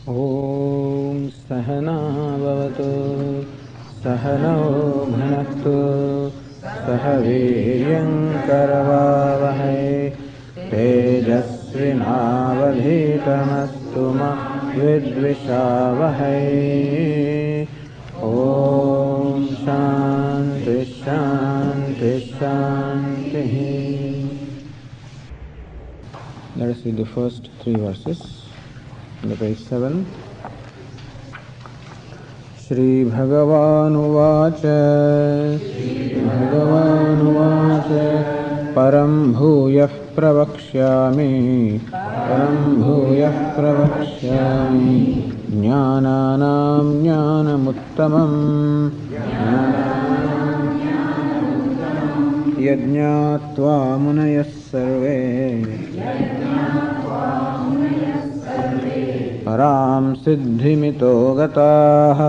ॐ सहना भवतु सहनौ भुनक्तु सह वीर्यङ्करवावहै तेजस्विनावधीतमस्तु मा विद्विषावहै। ॐ शान्ति शान्ति शान्तिः। Let us read the first three verses. On the page 7. Śrībhagavānuvaca param bhūyah pravakṣyāmi jnānānām jnānamuttamam yajñātvā munayas sarve paraṁ siddhimito gataः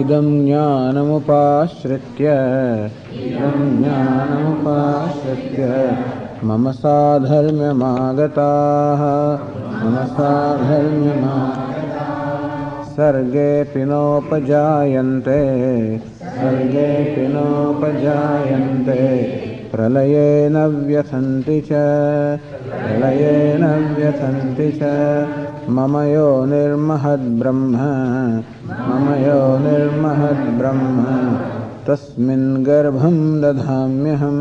idam jnānamupāśritya mama sādharmyamāgataः sarge pinopajayante pralayena vyasanti ca mama yo nirmahad brahma tasmin garbham dadhamyaham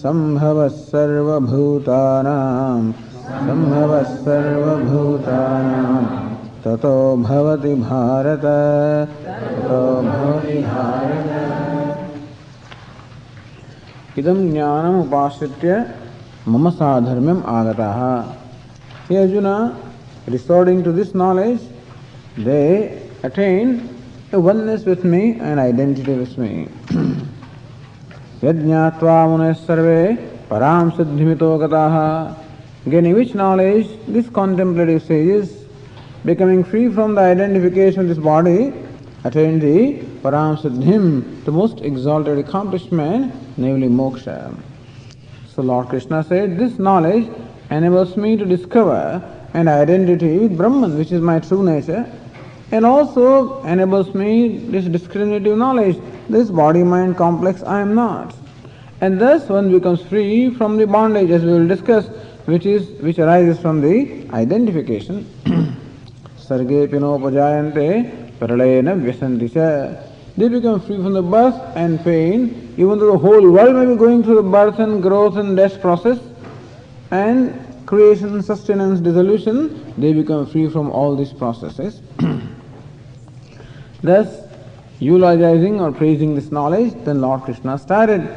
sambhavas sarva bhutanam tato bhavati bharata idam jnanam upāśritya mama sādharmyam āgataha. Here Arjuna, resorting to this knowledge, they attain a oneness with me and identity with me. Yajñātvā munes sarve parām siddhimito gataha. Gaining which knowledge this contemplative sages, becoming free from the identification of this body, attain the param siddhim, the most exalted accomplishment, namely moksha. So Lord Krishna said, this knowledge enables me to discover an identity with Brahman, which is my true nature, and also enables me this discriminative knowledge, this body-mind complex I am not. And thus one becomes free from the bondage, as we will discuss, which arises from the identification. Sarge pinopajayante pralayena vyasanti ca. They become free from the birth and pain, even though the whole world may be going through the birth and growth and death process, and creation, sustenance, dissolution, they become free from all these processes. Thus, eulogizing or praising this knowledge, then Lord Krishna started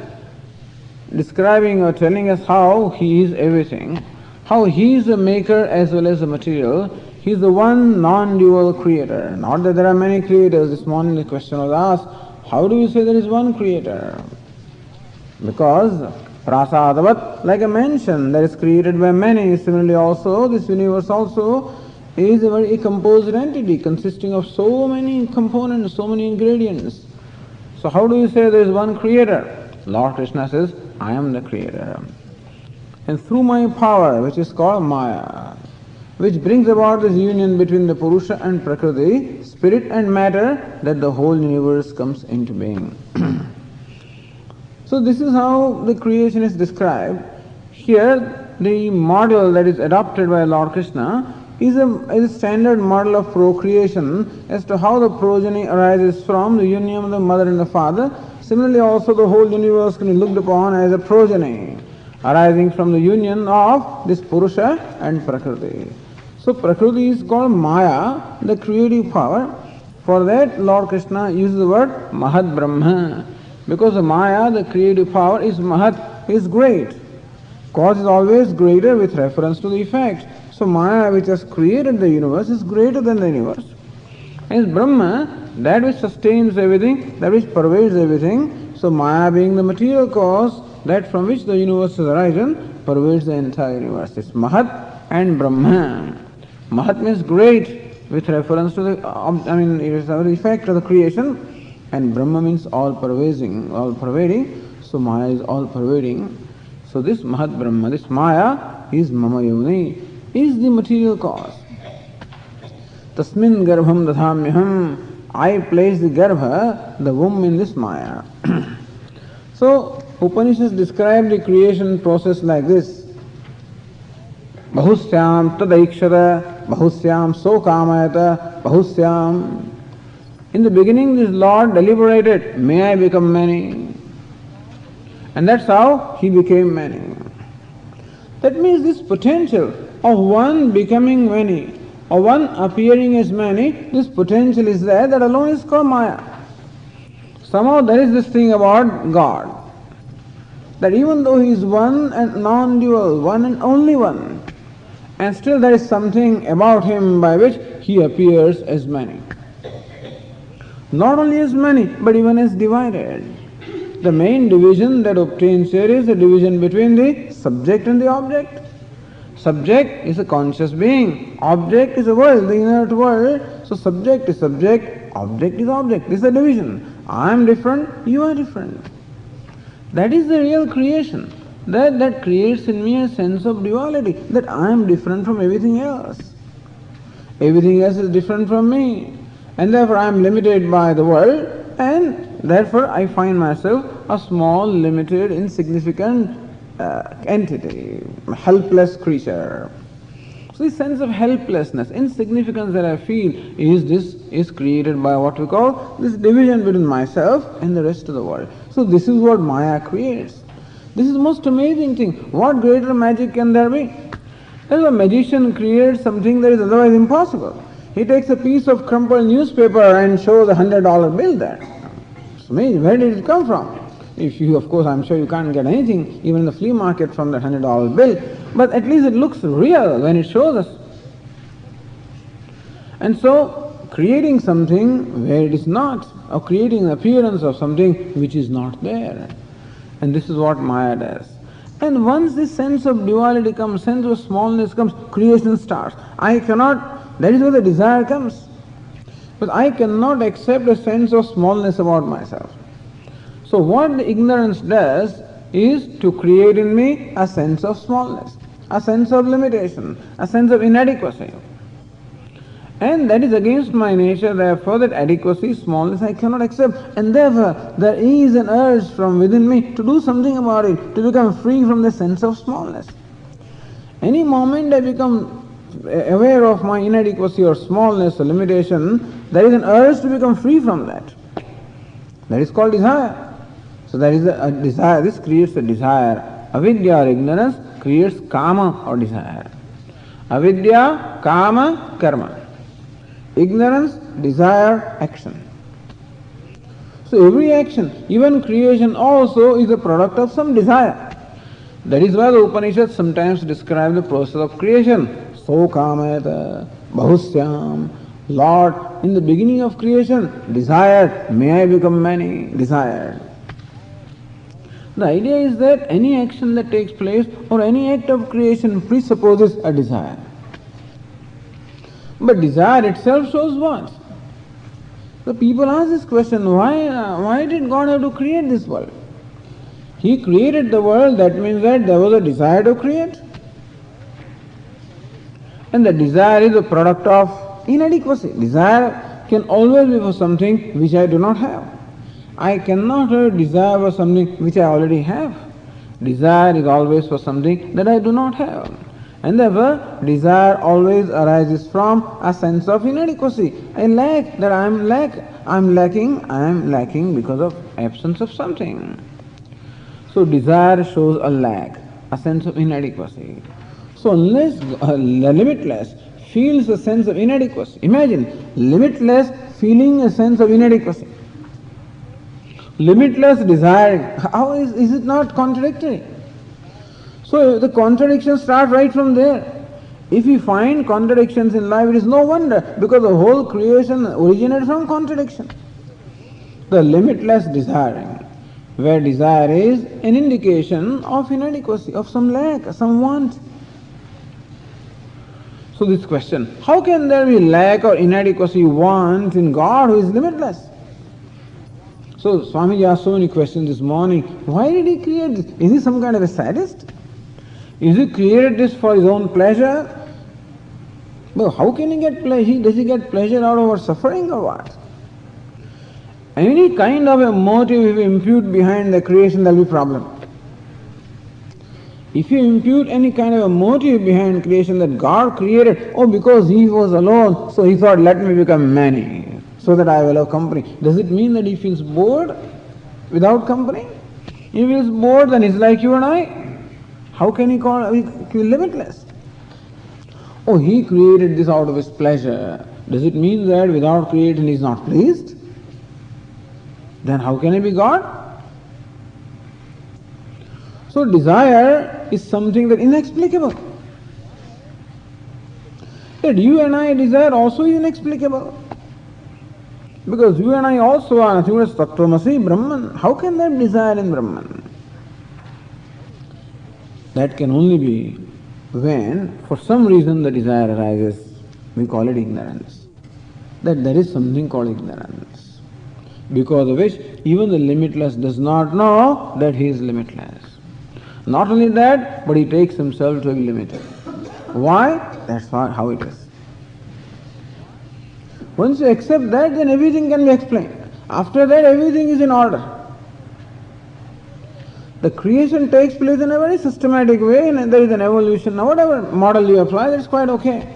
describing or telling us how He is everything, how He is the maker as well as the material. He is the one non-dual creator. Not that there are many creators. This morning the question was asked, how do you say there is one creator? Because prasadavat, like a mansion that is created by many, similarly also this universe also is a very composed entity consisting of so many components, so many ingredients. So how do you say there is one creator? Lord Krishna says, I am the creator. And through my power, which is called Maya, which brings about this union between the Purusha and Prakriti, spirit and matter, that the whole universe comes into being. So this is how the creation is described. Here, the model that is adopted by Lord Krishna is a standard model of procreation as to how the progeny arises from the union of the mother and the father. Similarly also the whole universe can be looked upon as a progeny arising from the union of this Purusha and Prakriti. So Prakriti is called Maya, the creative power. For that Lord Krishna uses the word Mahad Brahma. Because the Maya, the creative power, is Mahat, is great. Cause is always greater with reference to the effect. So Maya, which has created the universe, is greater than the universe. And Brahma, that which sustains everything, that which pervades everything. So Maya being the material cause, that from which the universe has arisen, pervades the entire universe. It's Mahat and Brahma. Mahat means great with reference to the, it is the effect of the creation, and Brahma means all pervading, so Maya is all pervading. So this Mahat Brahma, this Maya is Mama Yoni, is the material cause. Tasmin Garbham Dadhamyaham, I place the Garbha, the womb, in this Maya. So Upanishads describe the creation process like this. Bahusyam tadaikshara, bahusyam sokamayata, bahusyam. In the beginning this Lord deliberated, may I become many? And that's how he became many. That means this potential of one becoming many, or one appearing as many, this potential is there, that alone is called Maya. Somehow there is this thing about God, that even though he is one and non-dual, one and only one, and still there is something about him by which he appears as many. Not only as many, but even as divided. The main division that obtains here is the division between the subject and the object. Subject is a conscious being. Object is a world, the inert world. So subject is subject, object is object. This is the division. I am different, you are different. That is the real creation. That creates in me a sense of duality, that I am different from everything else. Everything else is different from me. And therefore I am limited by the world, and therefore I find myself a small, limited, insignificant entity, a helpless creature. So this sense of helplessness, insignificance that I feel is created by what we call this division between myself and the rest of the world. So this is what Maya creates. This is the most amazing thing. What greater magic can there be? As a magician creates something that is otherwise impossible. He takes a piece of crumpled newspaper and shows a $100 bill there. It's amazing. Where did it come from? If you, of course, I'm sure you can't get anything, even in the flea market, from that $100 bill. But at least it looks real when it shows us. And so, creating something where it is not, or creating an appearance of something which is not there. And this is what Maya does. And once this sense of duality comes, sense of smallness comes, creation starts. That is where the desire comes. But I cannot accept a sense of smallness about myself. So what the ignorance does is to create in me a sense of smallness, a sense of limitation, a sense of inadequacy. And that is against my nature, therefore that adequacy, smallness I cannot accept. And therefore there is an urge from within me to do something about it, to become free from the sense of smallness. Any moment I become aware of my inadequacy or smallness or limitation, there is an urge to become free from that. That is called desire. So there is a desire, this creates a desire. Avidya or ignorance creates kama or desire. Avidya, kama, karma. Ignorance, desire, action. So every action, even creation also, is a product of some desire. That is why the Upanishads sometimes describe the process of creation. So kamayata, bahusyam. Lord, in the beginning of creation, desired, may I become many, desired. The idea is that any action that takes place or any act of creation presupposes a desire. But desire itself shows what? So people ask this question, why did God have to create this world? He created the world, that means that there was a desire to create. And the desire is a product of inadequacy. Desire can always be for something which I do not have. I cannot have desire for something which I already have. Desire is always for something that I do not have. And therefore, desire always arises from a sense of inadequacy. I lack, that I am lacking because of absence of something. So desire shows a lack, a sense of inadequacy. So unless limitless feels a sense of inadequacy, imagine limitless feeling a sense of inadequacy. Limitless desiring, how is it not contradictory? So the contradictions start right from there. If we find contradictions in life, it is no wonder, because the whole creation originated from contradiction. The limitless desiring, where desire is an indication of inadequacy, of some lack, some want. So this question, how can there be lack or inadequacy, want in God who is limitless? So Swamiji asked so many questions this morning. Why did he create this? Is he some kind of a sadist? Is he created this for his own pleasure? But how can he get pleasure? Does he get pleasure out of our suffering or what? Any kind of a motive if you impute behind the creation, there will be problem. If you impute any kind of a motive behind creation that God created, because he was alone, so he thought, let me become many, so that I will have company. Does it mean that he feels bored without company? If he feels bored, then he's like you and I. How can he feel limitless? He created this out of his pleasure. Does it mean that without creation he is not pleased? Then how can he be God? So desire is something that is inexplicable. That you and I desire also is inexplicable. Because you and I also are nothing but Tattvamasi Brahman. How can there be desire in Brahman? That can only be when for some reason the desire arises. We call it ignorance. That there is something called ignorance. Because of which even the limitless does not know that he is limitless. Not only that, but he takes himself to be limited. Why? That's how it is. Once you accept that, then everything can be explained. After that, everything is in order. The creation takes place in a very systematic way, and there is an evolution. Now, whatever model you apply, that's quite okay.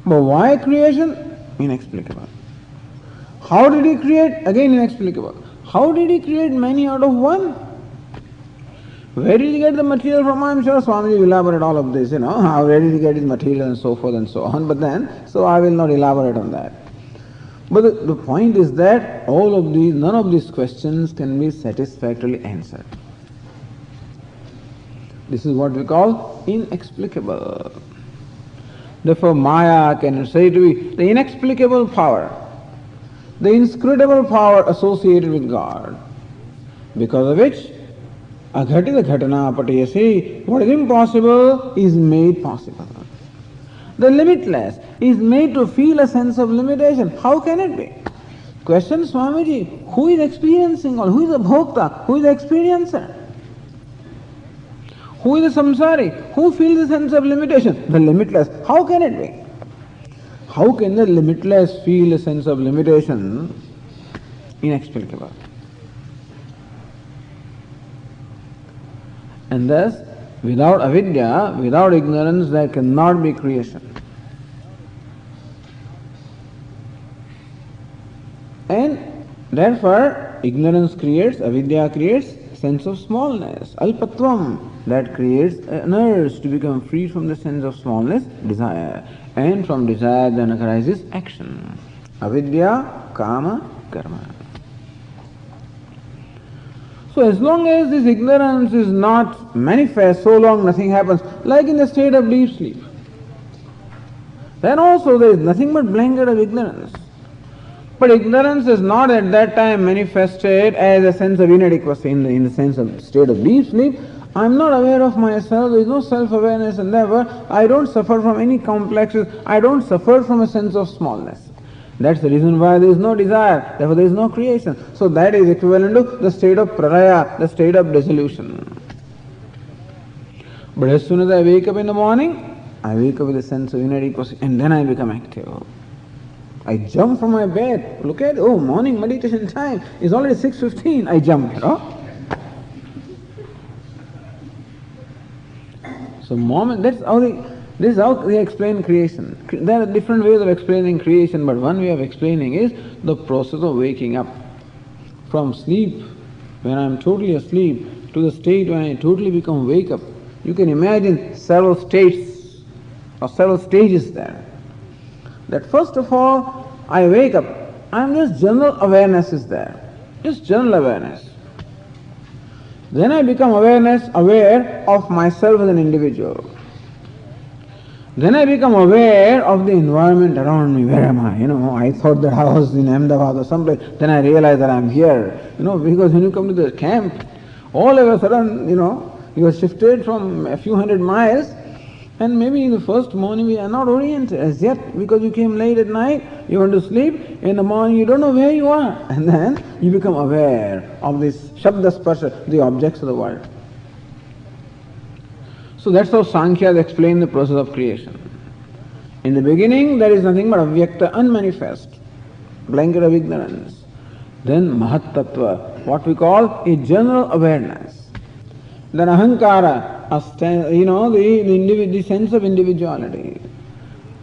But why creation? Inexplicable. How did he create? Again inexplicable. How did he create many out of one? Where did he get the material from? I'm sure Swamiji will elaborate all of this, where did he get his material and so forth and so on. But then, so I will not elaborate on that. But the point is that none of these questions can be satisfactorily answered. This is what we call inexplicable. Therefore, Maya can say to be the inexplicable power, the inscrutable power associated with God, because of which aghatita ghatana patayasi, what is impossible is made possible. The limitless is made to feel a sense of limitation. How can it be? Question Swamiji, who is experiencing all? Who is the bhokta? Who is the experiencer? Who is the samsari? Who feels the sense of limitation? The limitless. How can it be? How can the limitless feel a sense of limitation? Inexplicable. And thus, without avidya, without ignorance, there cannot be creation. And therefore, ignorance creates, avidya creates sense of smallness, alpatvam, that creates an urge to become free from the sense of smallness, desire. And from desire then arises action. Avidya, kama, karma. So as long as this ignorance is not manifest, so long nothing happens, like in the state of deep sleep. Then also there is nothing but blanket of ignorance. But ignorance is not at that time manifested as a sense of inadequacy in the sense of state of deep sleep. I am not aware of myself, there is no self-awareness, and therefore I don't suffer from any complexes, I don't suffer from a sense of smallness. That's the reason why there is no desire, therefore there is no creation. So that is equivalent to the state of pralaya, the state of dissolution. But as soon as I wake up in the morning, I wake up with a sense of inadequacy, and then I become active. I jump from my bed, look at, morning meditation time, it's already 6:15, I jump, So this is how they explain creation. There are different ways of explaining creation, but one way of explaining is the process of waking up. From sleep, when I am totally asleep, to the state when I totally become wake up. You can imagine several states or several stages there. That first of all, I wake up, just general awareness is there. Just general awareness. Then I become aware of myself as an individual. Then I become aware of the environment around me. Where am I? I thought that I was in Ahmedabad or someplace. Then I realize that I am here. Because when you come to the camp, all of a sudden, you are shifted from a few hundred miles And maybe in the first morning we are not oriented as yet because you came late at night, you want to sleep, in the morning you don't know where you are. And then you become aware of this Shabda Sparsha, the objects of the world. So that's how Sankhya explain the process of creation. In the beginning there is nothing but Avyakta, unmanifest, blanket of ignorance. Then Mahat Tattva, what we call a general awareness. Then Ahankara, the sense of individuality.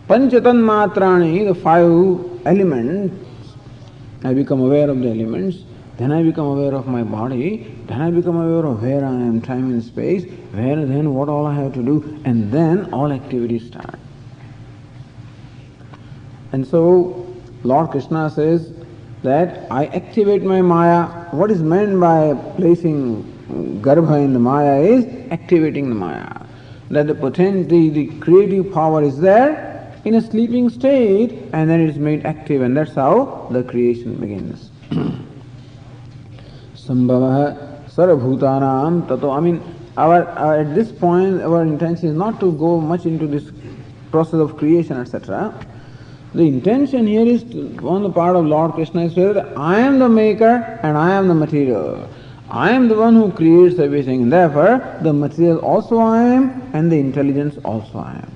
Panchatan Matrani, the 5 elements, I become aware of the elements, then I become aware of my body, then I become aware of where I am, time and space, where then what all I have to do, and then all activities start. And so Lord Krishna says that I activate my Maya. What is meant by placing Garbha in the Maya is activating the Maya. That the creative power is there in a sleeping state and then it is made active, and that's how the creation begins. Sambhava sarvabhutanam tato. At this point our intention is not to go much into this process of creation, etc. The intention here is on the part of Lord Krishna is that I am the maker and I am the material. I am the one who creates everything, and therefore the material also I am and the intelligence also I am.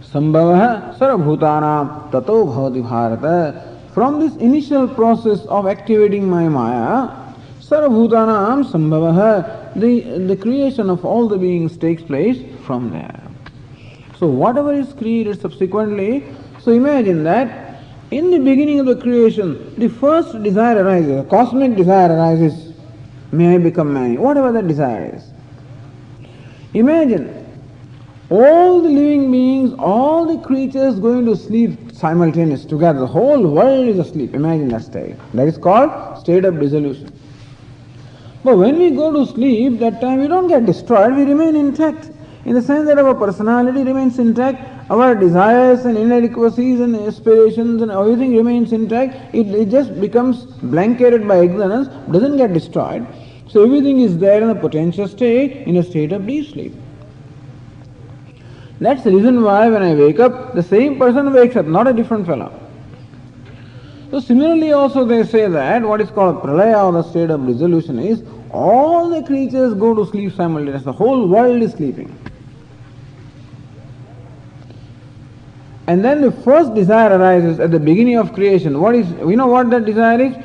Sambhava sarvabhutanam tato bhavati bharata. From this initial process of activating my Maya, sarvabhutanam sambhava, the creation of all the beings takes place from there. So whatever is created subsequently, so imagine that in the beginning of the creation, the first desire arises, a cosmic desire arises, may I become man, whatever that desire is. Imagine all the living beings, all the creatures going to sleep simultaneously together, the whole world is asleep, imagine that state. That is called state of dissolution. But when we go to sleep, that time we don't get destroyed, we remain intact. In the sense that our personality remains intact, our desires and inadequacies and aspirations and everything remains intact, it just becomes blanketed by ignorance, doesn't get destroyed. So everything is there in a potential state, in a state of deep sleep. That's the reason why when I wake up, the same person wakes up, not a different fellow. So similarly also they say that what is called pralaya, or the state of dissolution, is all the creatures go to sleep simultaneously, the whole world is sleeping. And then the first desire arises at the beginning of creation. We know what that desire is?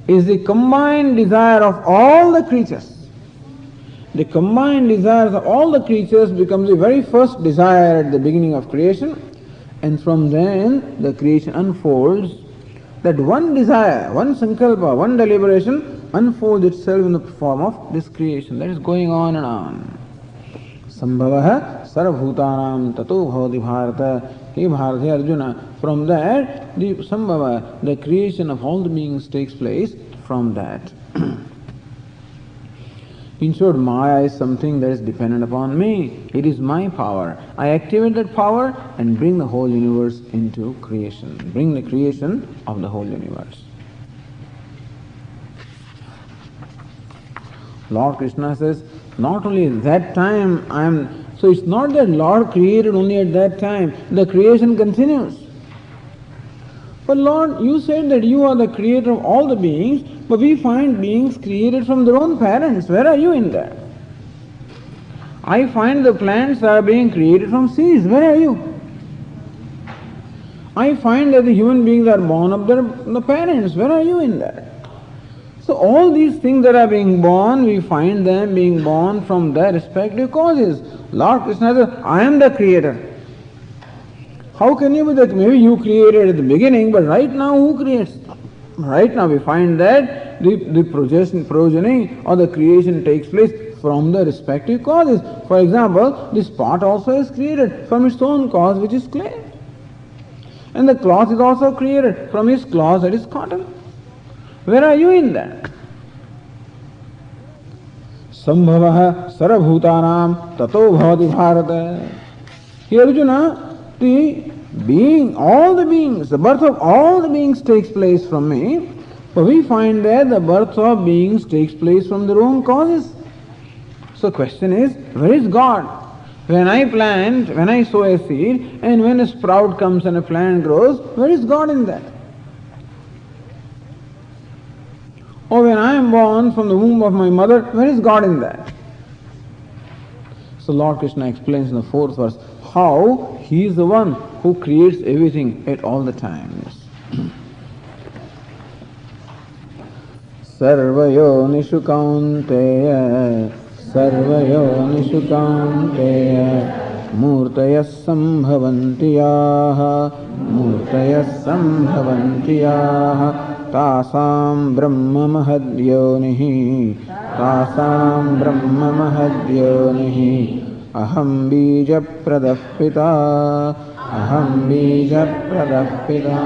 Is the combined desire of all the creatures. The combined desires of all the creatures becomes the very first desire at the beginning of creation, and from then the creation unfolds. That one desire, one sankalpa, one deliberation unfolds itself in the form of this creation. That is going on and on. Sambhavaha sarvabhutanam tato bhavati bharata. Hey Bharati Arjuna, from that the sambhava, the creation of all the beings takes place from that. In short, Maya is something that is dependent upon me. It is my power. I activate that power and bring the whole universe into creation. Bring the creation of the whole universe. Lord Krishna says, not only at that time I am. So it's not that Lord created only at that time. The creation continues. But Lord, you said that you are the creator of all the beings, but we find beings created from their own parents. Where are you in that? I find the plants are being created from seeds. Where are you? I find that the human beings are born of the parents. Where are you in that? So all these things that are being born, we find them being born from their respective causes. Lord Krishna says, I am the creator. How can you be that? Maybe you created at the beginning, but right now who creates? Right now we find that the progeny or the creation takes place from the respective causes. For example, this pot also is created from its own cause, which is clay. And the cloth is also created from its cloth, that is cotton. Where are you in that? Sambhavaha sarabhutanam tato bhavati bharata. Here Arjuna, all the beings, the birth of all the beings takes place from me, but we find that the birth of beings takes place from their own causes. So question is, where is God? When I sow a seed, and when a sprout comes and a plant grows, where is God in that? Or when I am born from the womb of my mother, where is God in that? So Lord Krishna explains in the fourth verse how He is the one who creates everything at all the times. Sarvayonishu kaunteya Sarvayonishu kaunteya Murtayas sambhavantiyaha Murtayas sambhavantiyaha Tasam brahma mahadyonihi Tasam brahma mahadyonihi Aham bija pradapita Aham bija pradapita.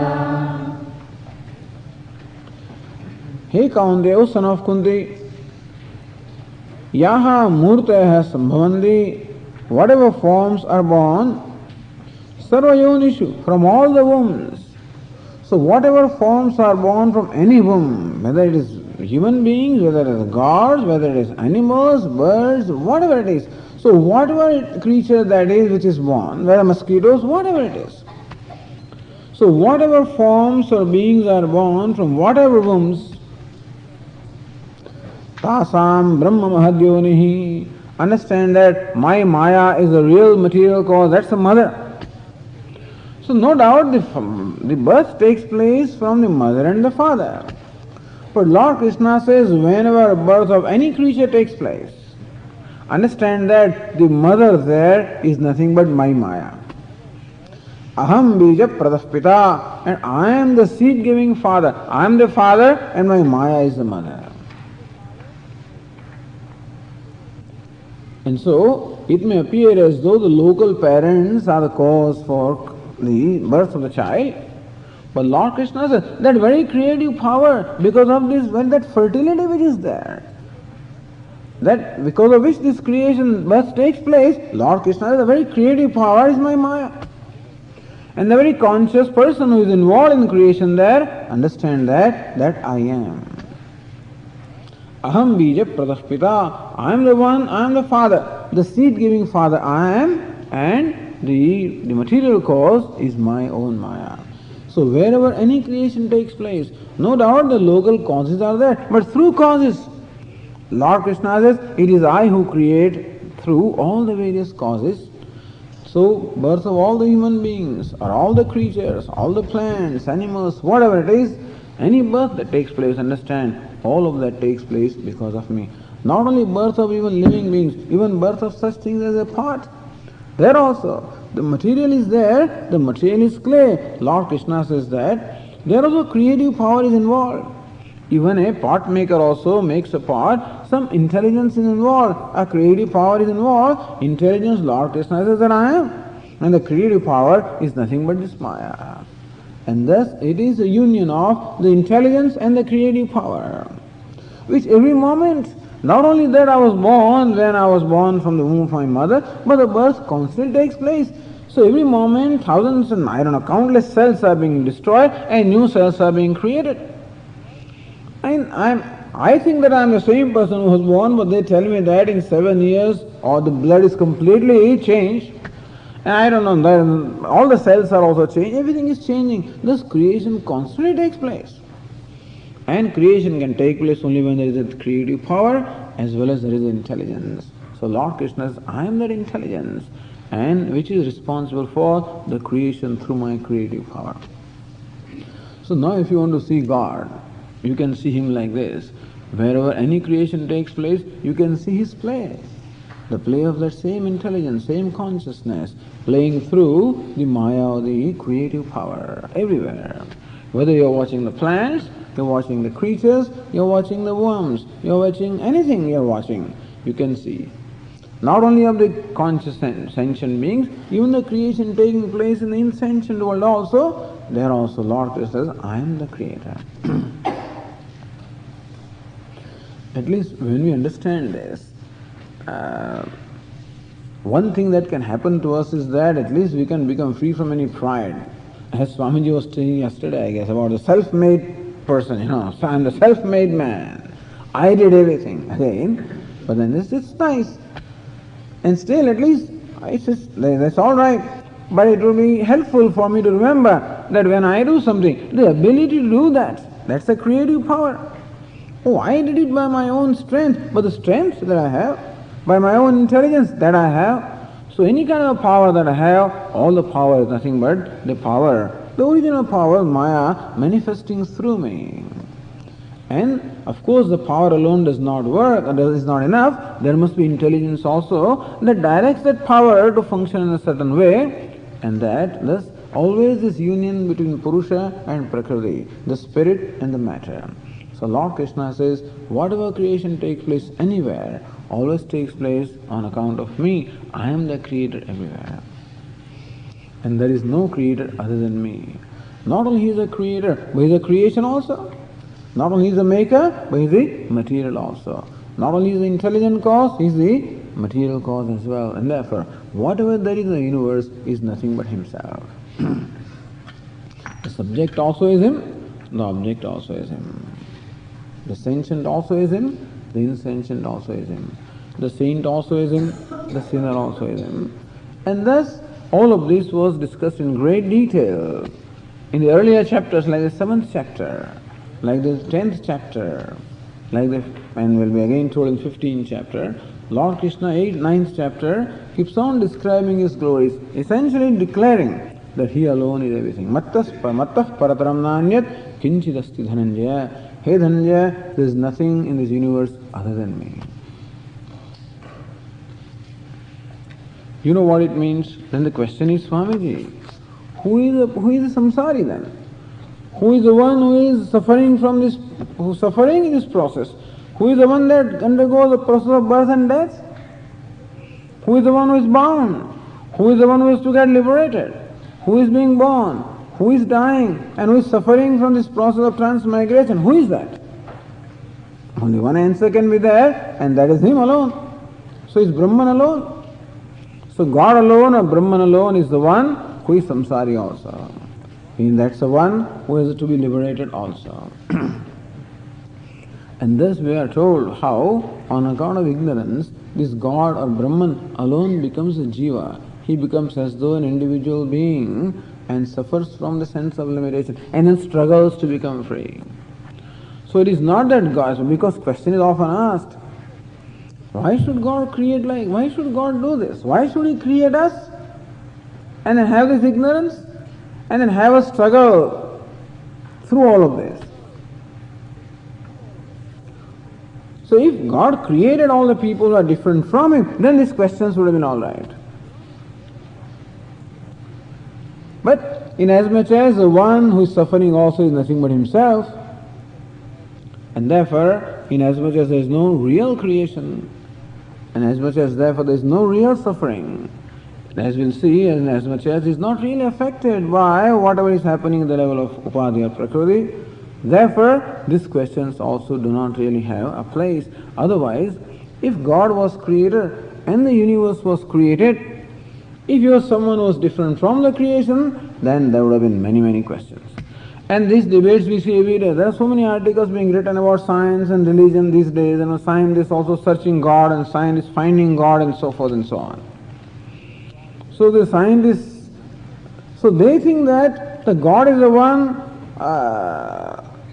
Hey Kaunteya, O son of Kunti, Yaha Murtaya Sambhavanti, whatever forms are born, Sarvayonishu, from all the wombs. So whatever forms are born from any womb, whether it is human beings, whether it is gods, whether it is animals, birds, whatever it is. So whatever creature that is which is born, whether mosquitoes, whatever it is. So whatever forms or beings are born from whatever wombs, Tasam Brahma Mahadyonihi. Understand that my Maya is the real material cause, that's the mother. So no doubt the birth takes place from the mother and the father. But Lord Krishna says whenever a birth of any creature takes place, understand that the mother there is nothing but my Maya. Aham bija pradapita, and I am the seed giving father. I am the father and my Maya is the mother. And so, it may appear as though the local parents are the cause for the birth of the child. But Lord Krishna says, that very creative power, because of this, when that fertility which is there, that because of which this creation birth takes place, Lord Krishna says, the very creative power is my Maya. And the very conscious person who is involved in creation there, understand that I am. Aham bija pradapita. I am the one, I am the father, the seed-giving father I am, and the material cause is my own Maya. So wherever any creation takes place, no doubt the local causes are there, but through causes, Lord Krishna says, it is I who create through all the various causes. So birth of all the human beings, or all the creatures, all the plants, animals, whatever it is, any birth that takes place, understand, all of that takes place because of me. Not only birth of even living beings, even birth of such things as a pot. There also, the material is there, the material is clay. Lord Krishna says that there also creative power is involved. Even a pot maker also makes a pot, some intelligence is involved, a creative power is involved. Intelligence, Lord Krishna says that I am. And the creative power is nothing but this Maya. And thus it is a union of the intelligence and the creative power, which every moment, not only that I was born when I was born from the womb of my mother, but the birth constantly takes place. So every moment, thousands and countless cells are being destroyed and new cells are being created. And I think that I am the same person who was born, but they tell me that in 7 years, or the blood is completely changed. And I don't know, all the cells are also changed, everything is changing. Thus creation constantly takes place. And creation can take place only when there is a creative power as well as there is intelligence. So Lord Krishna says, I am that intelligence, and which is responsible for the creation through my creative power. So now if you want to see God, you can see Him like this. Wherever any creation takes place, you can see His play. The play of that same intelligence, same consciousness, playing through the Maya or the creative power everywhere. Whether you're watching the plants, you're watching the creatures, you're watching the worms, you're watching anything you're watching, you can see. Not only of the conscious sentient beings, even the creation taking place in the insentient world also, there also Lord Krishna says, I am the creator. At least when we understand this, one thing that can happen to us is that at least we can become free from any pride. As Swamiji was saying yesterday, I guess, about the self-made person, so I'm the self-made man. I did everything again, but then it's nice. And still at least I says, that's all right. But it will be helpful for me to remember that when I do something, the ability to do that, that's a creative power. Oh, I did it by my own strength, but the strength that I have, by my own intelligence that I have. So any kind of power that I have, all the power is nothing but the power, the original power, Maya, manifesting through me. And of course the power alone does not work, is not enough. There must be intelligence also that directs that power to function in a certain way, and that thus always this union between Purusha and Prakriti, the spirit and the matter. So Lord Krishna says, whatever creation takes place anywhere, always takes place on account of me. I am the creator everywhere. And there is no creator other than me. Not only he is a creator, but he is a creation also. Not only he is a maker, but he is the material also. Not only is the intelligent cause, he is the material cause as well. And therefore, whatever there is in the universe is nothing but himself. The subject also is him, the object also is him. The sentient also is him, the insentient also is him. The saint also is him, the sinner also is him. And thus, all of this was discussed in great detail in the earlier chapters, like the 7th chapter, like the 10th chapter, and will be again told in 15th chapter. Lord Krishna, 9th chapter, keeps on describing his glories, essentially declaring that he alone is everything. Mattah parataram nanyat kinchidasti dhananjaya. Hey Dhananjaya, there is nothing in this universe other than me. You know what it means? Then the question is, Swamiji, who is the samsari then? Who is the one who is suffering from this, who is suffering in this process? Who is the one that undergoes the process of birth and death? Who is the one who is bound? Who is the one who is to get liberated? Who is being born? Who is dying and who is suffering from this process of transmigration? Who is that? Only one answer can be there, and that is him alone. So is Brahman alone. So God alone or Brahman alone is the one who is samsari also. Means that's the one who is to be liberated also. And thus we are told how, on account of ignorance, this God or Brahman alone becomes a jiva. He becomes as though an individual being and suffers from the sense of limitation and then struggles to become free. So it is not that God, because question is often asked, why should God create why should God do this? Why should he create us and then have this ignorance and then have a struggle through all of this? So if God created all the people who are different from him, then these questions would have been all right. But inasmuch as the one who is suffering also is nothing but himself, and therefore, inasmuch as there is no real creation, and as much as therefore there is no real suffering, as we'll see, and as much as is not really affected by whatever is happening at the level of upadhi or prakriti, therefore these questions also do not really have a place. Otherwise, if God was creator and the universe was created, if you are someone who was different from the creation, then there would have been many, many questions. And these debates we see every day. There are so many articles being written about science and religion these days, and scientists also searching God, and scientists finding God, and so forth and so on. So the scientists, so they think that the God is the one,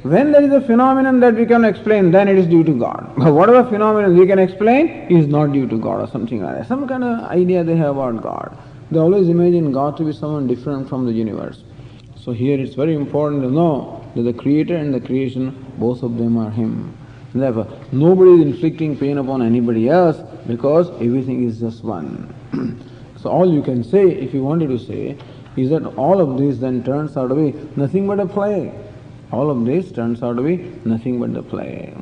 when there is a phenomenon that we can explain, then it is due to God. But whatever phenomenon we can explain is not due to God or something like that. Some kind of idea they have about God. They always imagine God to be someone different from the universe. So here it's very important to know that the creator and the creation, both of them are him. Therefore, nobody is inflicting pain upon anybody else because everything is just one. So all you can say, if you wanted to say, is that all of this then turns out to be nothing but a play. All of this turns out to be nothing but the play.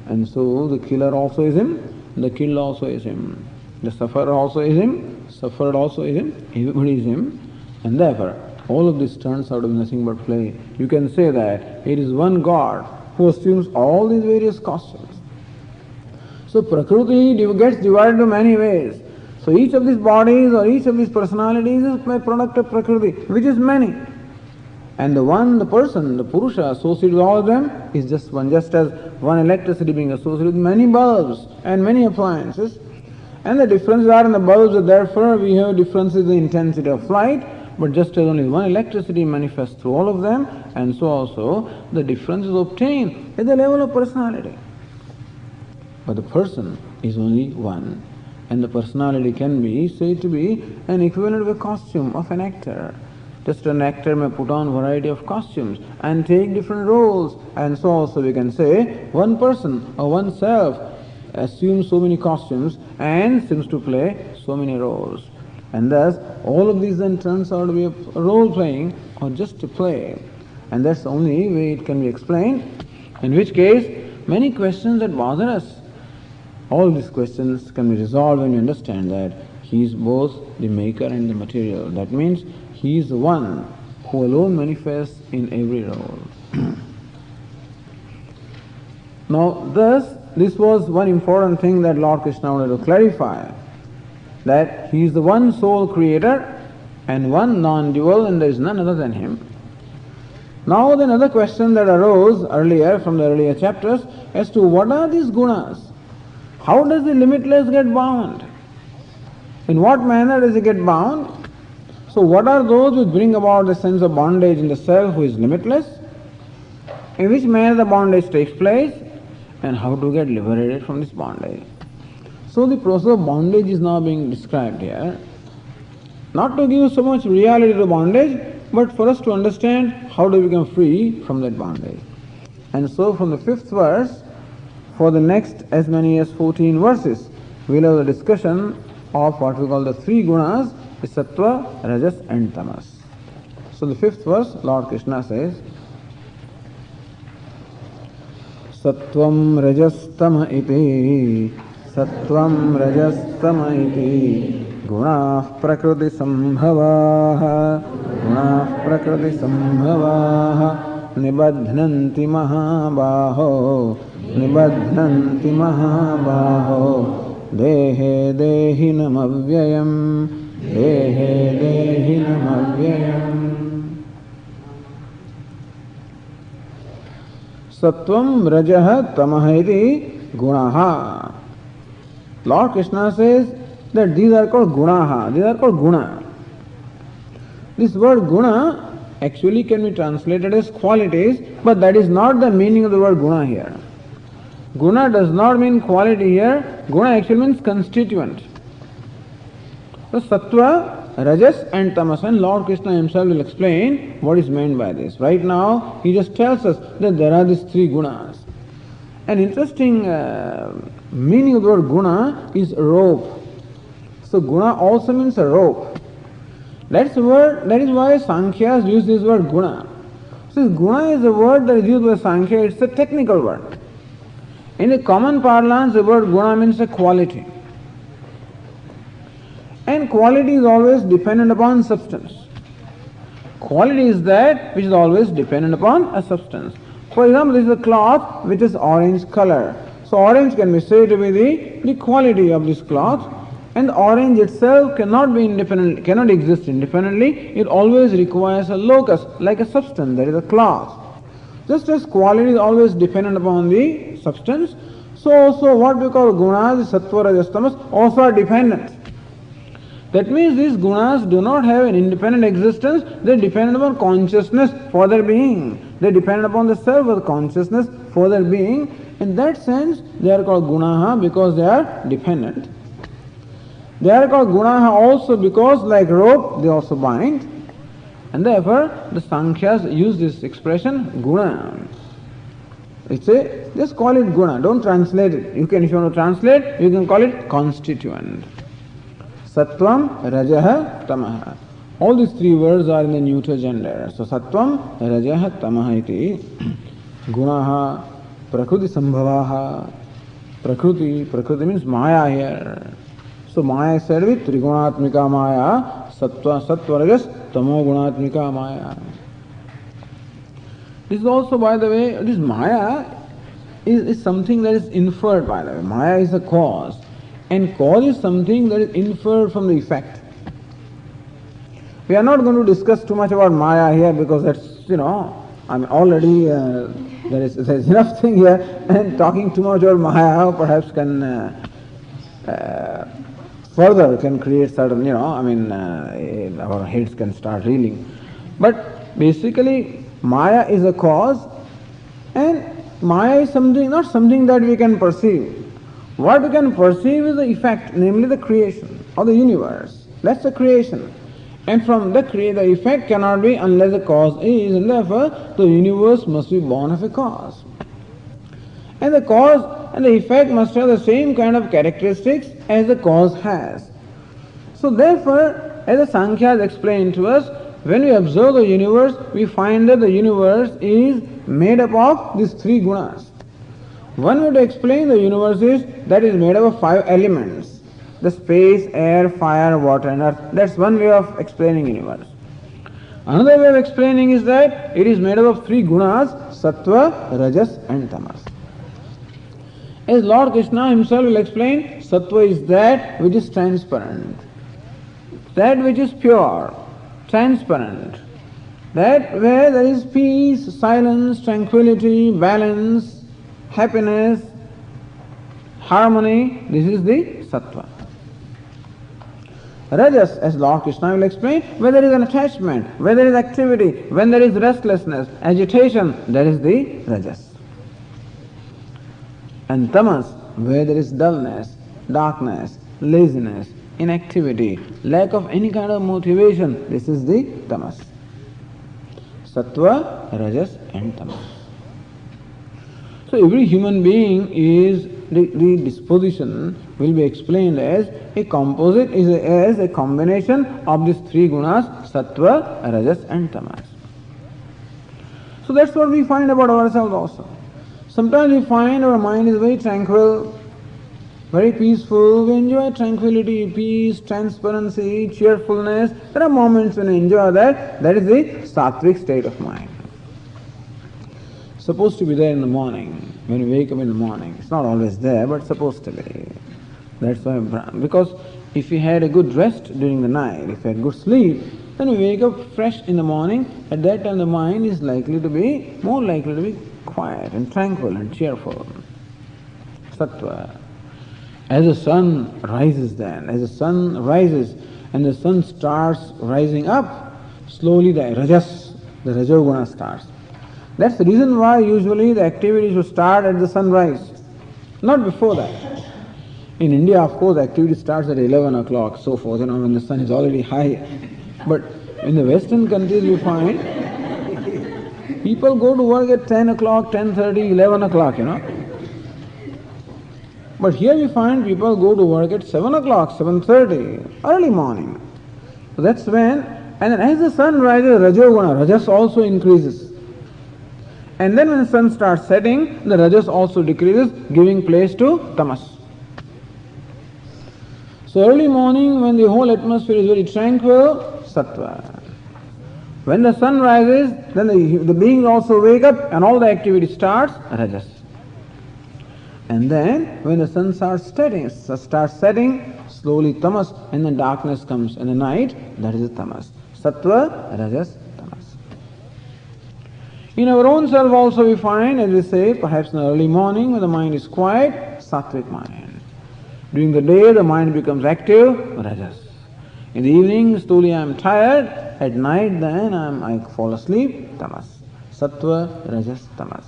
And so the killer also is him, the killed also is him. The sufferer also is him, suffered also is him, everybody is him. And therefore, all of this turns out to be nothing but play. You can say that it is one God who assumes all these various costumes. So Prakriti gets divided into many ways. So each of these bodies or each of these personalities is a product of Prakriti, which is many. And the person, the Purusha associated with all of them is just one, just as one electricity being associated with many bulbs and many appliances. And the differences are in the bulbs, so therefore we have differences in the intensity of light, but just as only one electricity manifests through all of them, and so also the difference is obtained at the level of personality. But the person is only one, and the personality can be said to be an equivalent of a costume of an actor. Just an actor may put on variety of costumes and take different roles, and so also we can say one person or oneself assumes so many costumes and seems to play so many roles. And thus all of these then turns out to be a role playing or just a play. And that's the only way it can be explained, in which case many questions that bother us, all these questions can be resolved when we understand that He is both the maker and the material. That means He is the one who alone manifests in every role. Now, thus, this was one important thing that Lord Krishna wanted to clarify, that He is the one sole creator and one non-dual, and there is none other than Him. Now, the another question that arose earlier from the earlier chapters as to what are these gunas? How does the limitless get bound? In what manner does it get bound? So what are those which bring about the sense of bondage in the self who is limitless? In which manner the bondage takes place? And how to get liberated from this bondage? So the process of bondage is now being described here. Not to give so much reality to bondage, but for us to understand how to become free from that bondage. And so from the 5th verse, for the next as many as 14 verses, we'll have the discussion of what we call the 3 gunas, the sattva, rajas and tamas. So the 5th verse, Lord Krishna says, Sattvam rajas tama iti, sattvam rajas tama iti, gunah prakriti sambhavaha, gunah prakriti sambhavaha, nibadhnanti mahabaho, nibadhnanti mahabaho, dehe dehinam avyayam, dehe dehinam avyayam. Sattvam rajah tamah iti gunaha. Lord Krishna says that these are called gunaha, these are called guna. This word guna actually can be translated as qualities, but that is not the meaning of the word guna here. Guna does not mean quality here, guna actually means constituent. So sattva, rajas and tamas, and Lord Krishna himself will explain what is meant by this. Right now he just tells us that there are these 3 gunas. An interesting meaning of the word guna is rope. So guna also means a rope. That is why Sankhyas use this word guna. So guna is a word that is used by Sankhya, it's a technical word. In a common parlance, the word guna means a quality. And quality is always dependent upon substance. Quality is that which is always dependent upon a substance. For example, this is a cloth which is orange color. So orange can be said to be the quality of this cloth, and the orange itself cannot exist independently. It always requires a locus, like a substance, that is a cloth. Just as quality is always dependent upon the substance, so also what we call gunas, sattva, rajas, tamas, also are dependent. That means these gunas do not have an independent existence, they depend upon consciousness for their being. They depend upon the self of consciousness for their being. In that sense, they are called gunaha because they are dependent. They are called gunaha also because, like rope, they also bind. And therefore, the Sankhyas use this expression, guna. Just call it guna, don't translate it. If you want to translate, you can call it constituent. Sattvam, rajah, tamaha. All these 3 words are in the neuter gender. So sattvam, rajah, tamaha iti. Gunaha, prakriti sambhavaha. Prakriti means maya here. So Maya is said with Trigunatmika Maya, Sattva Rajas, Tamo Gunatmika Maya. This is also, by the way, this Maya is something that is inferred, by the way. Maya is a cause, and cause is something that is inferred from the effect. We are not going to discuss too much about Maya here because that's, already there's enough thing here, and talking too much about Maya perhaps can further can create certain, our heads can start reeling. But basically, Maya is a cause, and Maya is not something that we can perceive. What we can perceive is the effect, namely the creation of the universe. That's the creation. And from the effect cannot be unless the cause is, and therefore the universe must be born of a cause. And the cause and the effect must have the same kind of characteristics as the cause has. So therefore, as the Sankhya explained to us, when we observe the universe, we find that the universe is made up of these three gunas. One way to explain the universe is that it is made up of 5 elements. The space, air, fire, water and earth. That's one way of explaining universe. Another way of explaining is that it is made up of 3 gunas, sattva, rajas and tamas. As Lord Krishna himself will explain, sattva is that which is transparent, that which is pure, transparent, that where there is peace, silence, tranquility, balance, happiness, harmony, this is the sattva. Rajas, as Lord Krishna will explain, where there is an attachment, where there is activity, when there is restlessness, agitation, that is the rajas. And tamas, where there is dullness, darkness, laziness, inactivity, lack of any kind of motivation, this is the tamas. Sattva, rajas and tamas. So every human being is, the disposition will be explained as a composite, as a combination of these 3 gunas, sattva, rajas and tamas. So that's what we find about ourselves also. Sometimes we find our mind is very tranquil, very peaceful, we enjoy tranquility, peace, transparency, cheerfulness. There are moments when we enjoy that. That is the sattvic state of mind. Supposed to be there in the morning, when we wake up in the morning. It's not always there, but supposed to be. That's why, because if we had a good rest during the night, if we had good sleep, then we wake up fresh in the morning. At that time the mind is more likely to be quiet and tranquil and cheerful. Sattva. As the sun rises then, as the sun rises and the sun starts rising up, slowly the Rajoguna starts. That's the reason why usually the activities should start at the sunrise, not before that. In India, of course, the activity starts at 11 o'clock, so forth, when the sun is already high. But in the Western countries we find people go to work at 10 o'clock, 10:30, 11 o'clock, But here we find people go to work at 7 o'clock, 7:30, early morning. So that's when, and then as the sun rises, Rajoguna, Rajas also increases. And then when the sun starts setting, the Rajas also decreases, giving place to Tamas. So early morning, when the whole atmosphere is very tranquil, Sattva. When the sun rises, then the beings also wake up and all the activity starts, Rajas. And then when the sun starts setting, slowly Tamas, and then darkness comes in the night, that is the Tamas. Sattva, Rajas, Tamas. In our own self also we find, as we say, perhaps in the early morning when the mind is quiet, Sattvic mind. During the day the mind becomes active, Rajas. In the evening, slowly I am tired. At night then I fall asleep, Tamas. Sattva, Rajas, Tamas.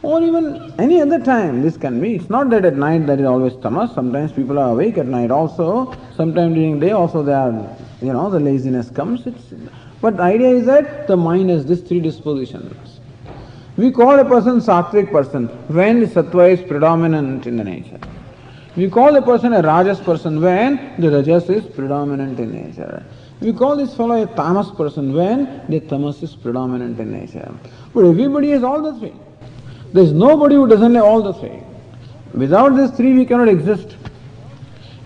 Or even any other time this can be. It's not that at night that is always Tamas. Sometimes people are awake at night also. Sometimes during the day also they are, the laziness comes. But the idea is that the mind has these 3 dispositions. We call a person sattvic person when the sattva is predominant in the nature. We call a person a rajas person when the rajas is predominant in nature. We call this fellow a tamas person when the tamas is predominant in nature. But everybody has all the 3. There is nobody who doesn't have all the 3. Without these 3 we cannot exist.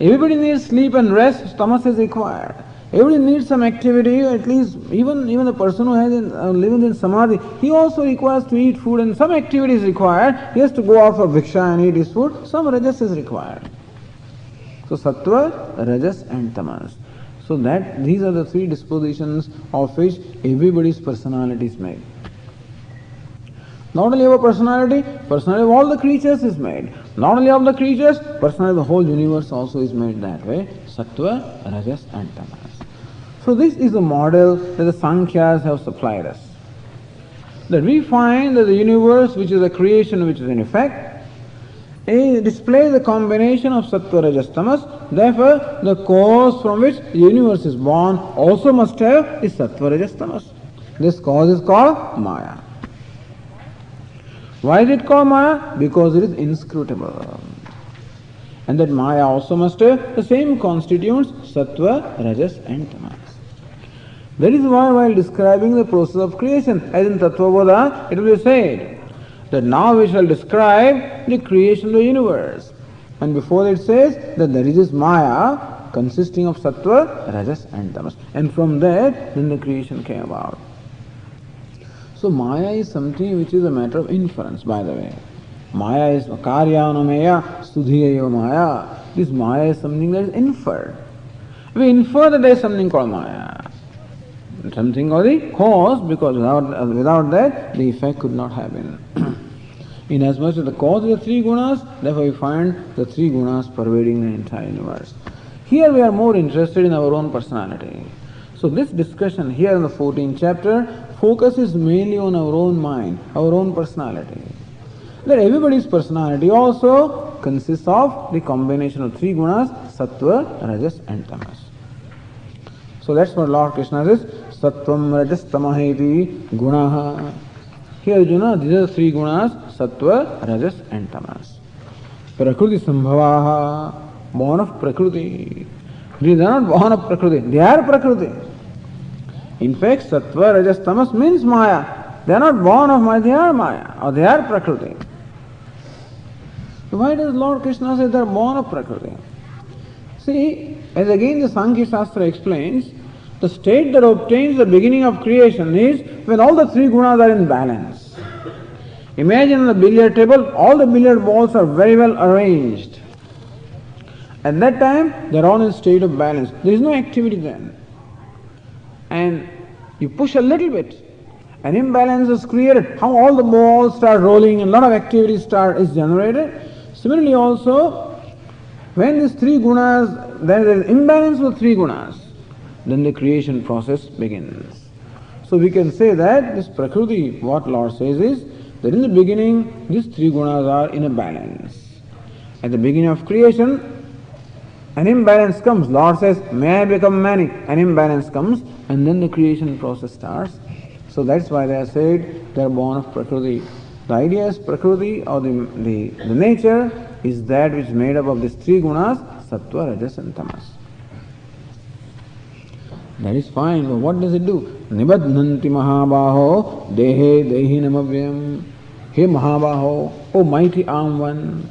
Everybody needs sleep and rest, tamas is required. Everybody needs some activity, at least even the person who has living in samadhi, he also requires to eat food and some activity is required. He has to go out for bhiksha and eat his food. Some rajas is required. So sattva, rajas and tamas. So that these are the 3 dispositions of which everybody's personality is made. Not only our personality of all the creatures is made. Not only of the creatures, personally the whole universe also is made that way. Sattva, Rajas and Tamas. So this is the model that the Sankhyas have supplied us. That we find that the universe, which is a creation which is in effect, displays the combination of Sattva, Rajas, Tamas. Therefore, the cause from which the universe is born also must have is Sattva, Rajas, Tamas. This cause is called Maya. Why is it called Maya? Because it is inscrutable. And that Maya also must have the same constituents, Sattva, Rajas and Tamas. That is why while describing the process of creation, as in Tattvabodha, it will be said that now we shall describe the creation of the universe. And before it says that there is this Maya consisting of Sattva, Rajas and Tamas. And from that, then the creation came about. So Maya is something which is a matter of inference, by the way. Maya is Karyanamaya, Sudhiya Maya. This Maya is something that is inferred. We infer that there is something called Maya. Something or the cause, because without that, the effect could not happen. Inasmuch as the cause is the three gunas, therefore we find the three gunas pervading the entire universe. Here we are more interested in our own personality. So this discussion here in the 14th chapter focuses mainly on our own mind, our own personality. That everybody's personality also consists of the combination of three gunas, Sattva, Rajas and Tamas. So that's what Lord Krishna says, Sattvam, Rajas, Tamaheti, Gunaha. Here Arjuna, these are the three gunas, Sattva, Rajas and Tamas. Prakriti Sambhavaha, born of Prakriti. These are not born of Prakriti, they are Prakriti. In fact, Sattva, Rajas, Tamas means Maya. They are not born of Maya, they are Maya, or they are Prakriti. So why does Lord Krishna say they are born of Prakriti? See, as again the Sankhya Shastra explains, the state that obtains the beginning of creation is when all the three gunas are in balance. Imagine on the billiard table, all the billiard balls are very well arranged. At that time, they are all in state of balance. There is no activity then. And you push a little bit, an imbalance is created. How all the balls start rolling and a lot of activity is generated. Similarly also, when these three gunas, there is imbalance with three gunas, then the creation process begins. So we can say that this Prakriti, what Lord says is, that in the beginning, these three gunas are in a balance. At the beginning of creation, an imbalance comes. Lord says, may I become many. An imbalance comes and then the creation process starts. So that's why they are said they are born of Prakriti. The idea is Prakriti or the nature is that which is made up of these three gunas, Sattva, Rajas and Tamas. That is fine, but what does it do? Nibadnanti Mahabaho, Dehe Dehinamavyam. Hey Mahabaho, oh mighty arm one.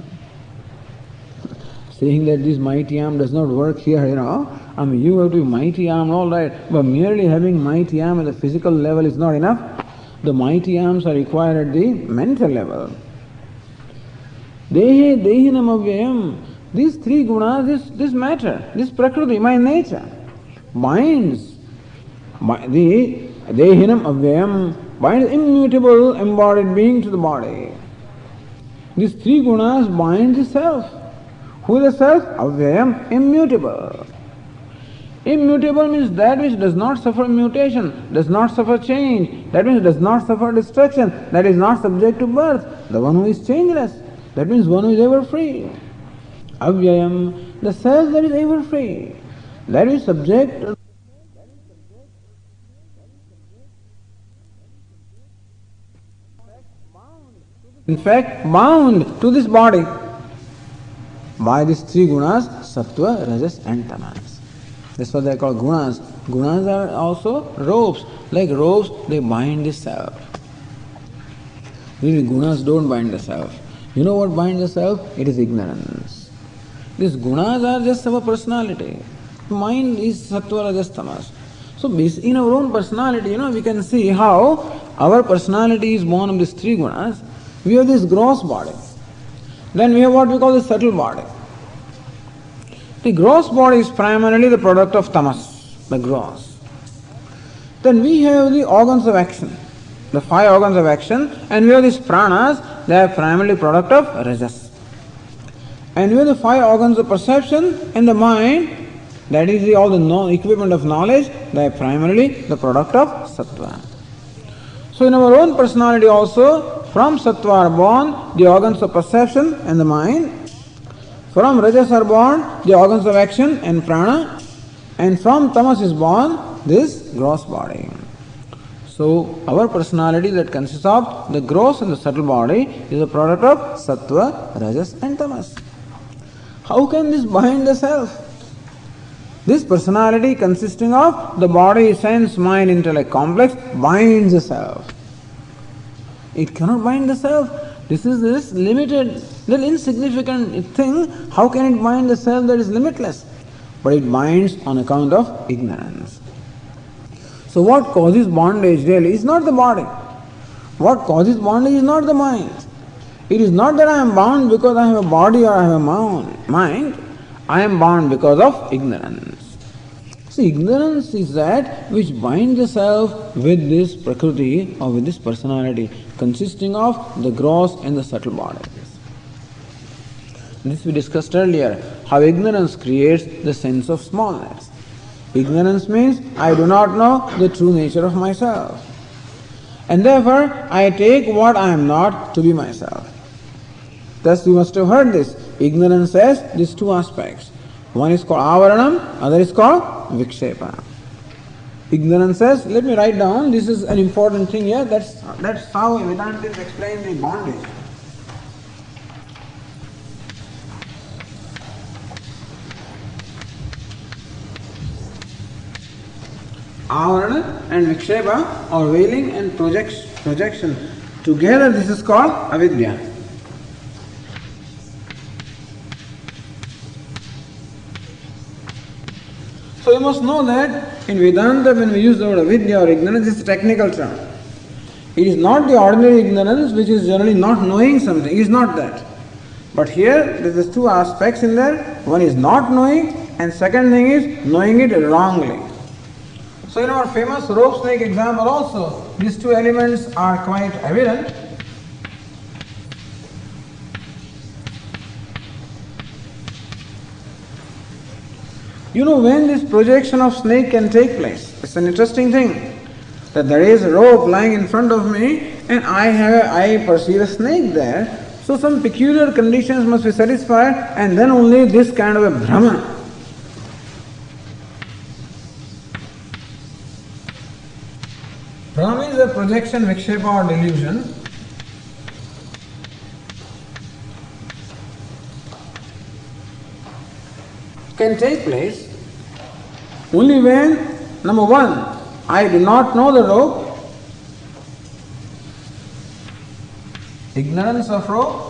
Saying that this mighty arm does not work here, I mean, you have to be mighty arm, all right, but merely having mighty arm at the physical level is not enough. The mighty arms are required at the mental level. Dehe Dehinamavyam. These three gunas, this matter, this Prakriti, my nature, binds the Dehinam Avyam, binds immutable embodied being to the body. These three gunas bind the self. Who is the self? Avyayam, immutable. Immutable means that which does not suffer mutation, does not suffer change, that means does not suffer destruction, that is not subject to birth, the one who is changeless, that means one who is ever free. Avyayam, the self that is ever free, that is subject in fact bound to this body by these three gunas, Sattva, Rajas and Tamas. That's what they are called gunas. Gunas are also ropes. Like ropes, they bind the self. Really, gunas don't bind the self. You know what binds the self? It is ignorance. These gunas are just our personality. Mind is Sattva, Rajas, Tamas. So in our own personality, we can see how our personality is born of these three gunas. We have this gross body. Then we have what we call the subtle body. The gross body is primarily the product of tamas, the gross. Then we have the organs of action, the 5 organs of action, and we have these pranas, they are primarily product of rajas. And with the five organs of perception and the mind, that is all the equipment of knowledge, they are primarily the product of sattva. So in our own personality also, from sattva are born the organs of perception and the mind. From rajas are born the organs of action and prana. And from tamas is born this gross body. So our personality that consists of the gross and the subtle body is a product of sattva, rajas and tamas. How can this bind the self? This personality consisting of the body, sense, mind, intellect complex binds the self. It cannot bind the self. This is this limited, little insignificant thing. How can it bind the self that is limitless? But it binds on account of ignorance. So what causes bondage really is not the body. What causes bondage is not the mind. It is not that I am bound because I have a body or I have a mind. I am bound because of ignorance. See, ignorance is that which binds the self with this prakriti or with this personality consisting of the gross and the subtle bodies. This we discussed earlier, how ignorance creates the sense of smallness. Ignorance means I do not know the true nature of myself. And therefore, I take what I am not to be myself. Thus, you must have heard this. Ignorance has these two aspects. One is called avaranam, other is called vikshepa. Ignorance says, let me write down, this is an important thing here, that's how Vedantis explain the bondage. Avarana and vikshepa or veiling and projection. Together this is called avidya. So you must know that in Vedanta when we use the word avidya or ignorance, it's a technical term. It is not the ordinary ignorance which is generally not knowing something. It is not that. But here there is two aspects in there. One is not knowing and second thing is knowing it wrongly. So in our famous rope snake example also, these two elements are quite evident. You know when this projection of snake can take place? It's an interesting thing. That there is a rope lying in front of me and I perceive a snake there. So some peculiar conditions must be satisfied and then only this kind of a Brahma. Brahma is a projection, vikshepa or delusion. Can take place only when, number one, I do not know the rope, ignorance of rope,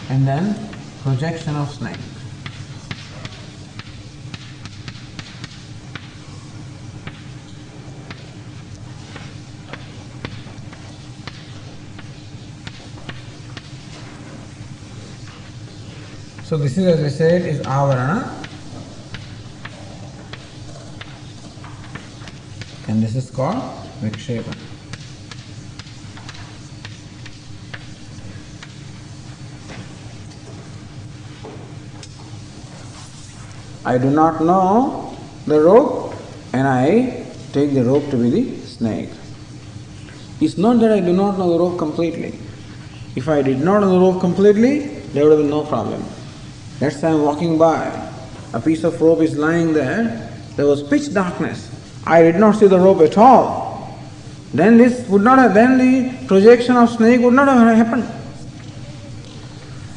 and then projection of snake. So this is, as we said, is avarana, and this is called vikshepa. I do not know the rope and I take the rope to be the snake. It's not that I do not know the rope completely. If I did not know the rope completely, there would have been no problem. Let's say I'm walking by, a piece of rope is lying there, there was pitch darkness. I did not see the rope at all. Then the projection of snake would not have happened.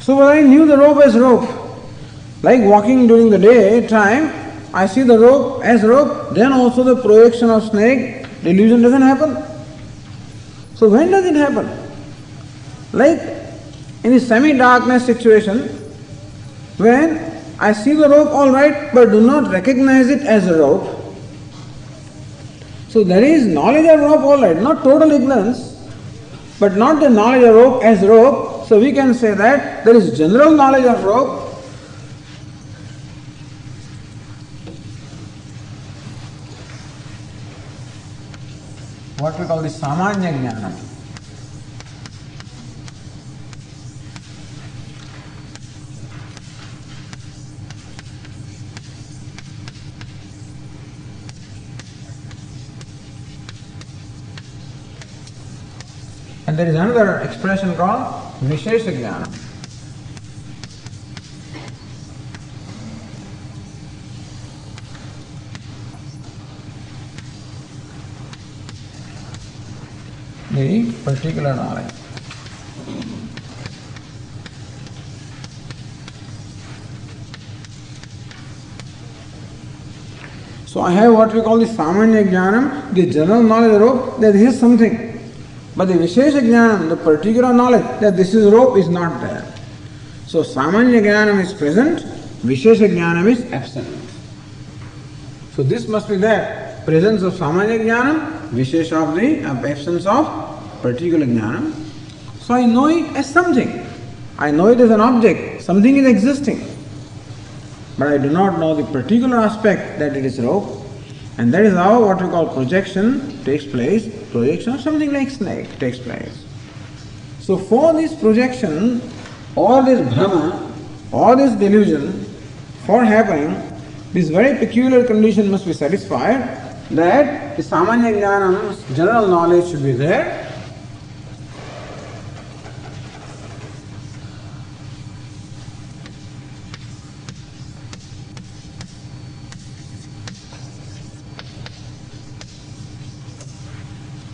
So when I knew the rope as rope, like walking during the day time, I see the rope as rope, then also the projection of snake, delusion doesn't happen. So when does it happen? Like in the semi-darkness situation, when I see the rope all right, but do not recognize it as a rope. So there is knowledge of rope all right, not total ignorance, but not the knowledge of rope as rope. So we can say that there is general knowledge of rope. what we call the samanya jnana. And there is another expression called vishesha jnana. The particular knowledge. So I have what we call the samanya jnanam, the general knowledge of rope, that this is something. But the vishesha jnanam, the particular knowledge that this is rope, is not there. So samanya jnanam is present, vishesha jnanam is absent. So this must be there. Presence of samanya jnanam, vishesha of the absence of particular jnanam. So I know it as something. I know it as an object. Something is existing. But I do not know the particular aspect that it is rope. And that is how what we call projection takes place. Projection of something like snake takes place. So for this projection, or this bhrama, or this delusion, for happening, this very peculiar condition must be satisfied, that the samanya jnanam's general knowledge should be there.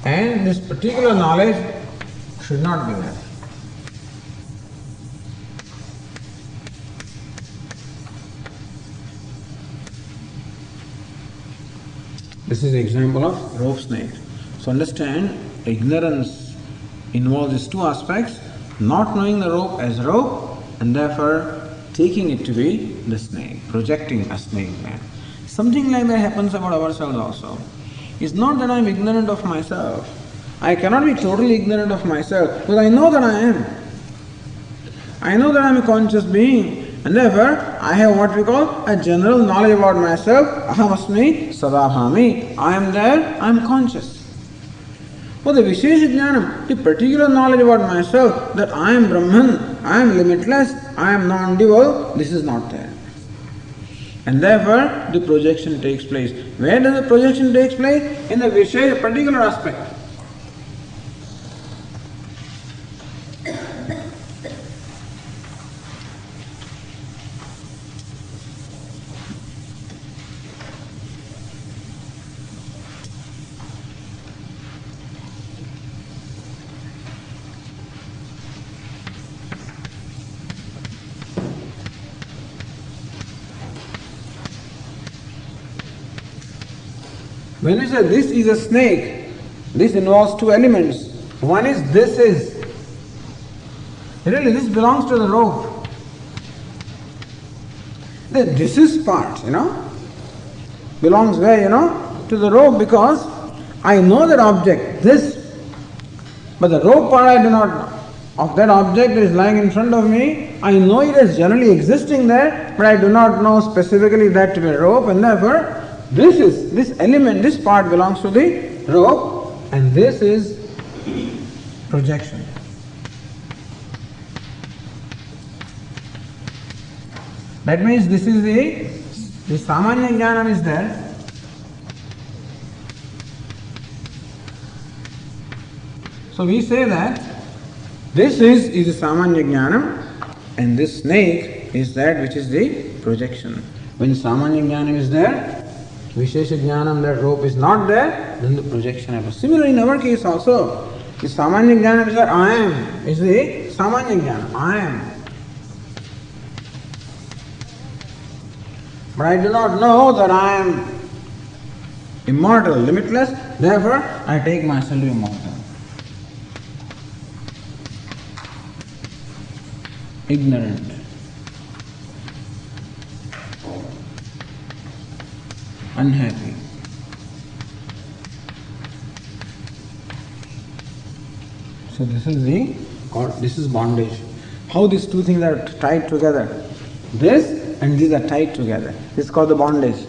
And this particular knowledge should not be there. This is the example of rope snake. So understand, ignorance involves these two aspects, not knowing the rope as rope and therefore taking it to be the snake, projecting a snake there. Something like that happens about ourselves also. It's not that I am ignorant of myself. I cannot be totally ignorant of myself, because I know that I am. I know that I am a conscious being, and therefore I have what we call a general knowledge about myself. Aham asmi sadabhami. I am there, I am conscious. For the vishesha jnanam, the particular knowledge about myself, that I am Brahman, I am limitless, I am non-dual, this is not there. And therefore, the projection takes place. Where does the projection take place? In the Vishesha particular aspect. When we say this is a snake, this involves two elements. One is this is. Really, this belongs to the rope. The this is part, belongs where, to the rope, because I know that object, this, but the rope part I do not know. Of that object that is lying in front of me, I know it as generally existing there, but I do not know specifically that to be a rope, and therefore this element, this part belongs to the rope, and this is projection. That means this is the samanya jnanam is there. So we say that this is the samanya jnanam, and this snake is that which is the projection. When samanya jnanam is there, vishesha jnanam, that rope is not there, then the projection happens. Similarly, in our case also, the samanya jnanam is that I am, is the samanya jnanam, I am. But I do not know that I am immortal, limitless, therefore I take myself to be immortal. Ignorant. Unhappy. So this is bondage. How these two things are tied together. This and these are tied together. This is called the bondage.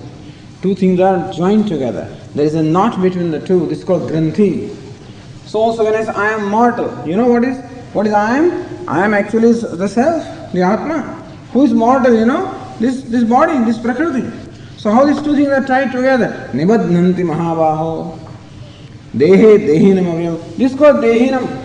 Two things are joined together. There is a knot between the two. This is called granthi. So also when I say I am mortal, you know what is I am? I am actually the self, the Atma. Who is mortal, you know? This body, this prakriti. So how these two things are tied together? Nibadnanti mahabaho. Dehe dehinam avyam. This is called dehinam.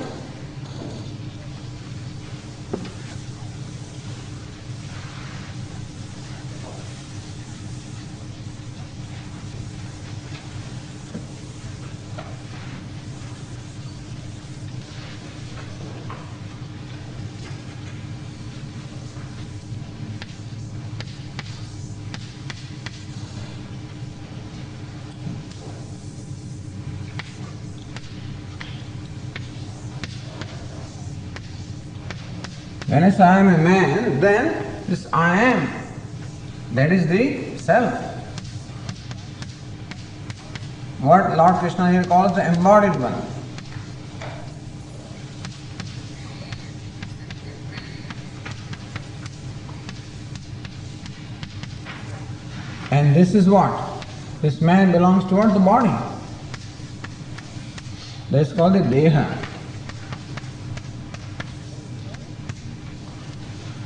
When I say I am a man, then this I am, that is the self. What Lord Krishna here calls the embodied one. And this is what? This man belongs to what? The body. That's called the Deha.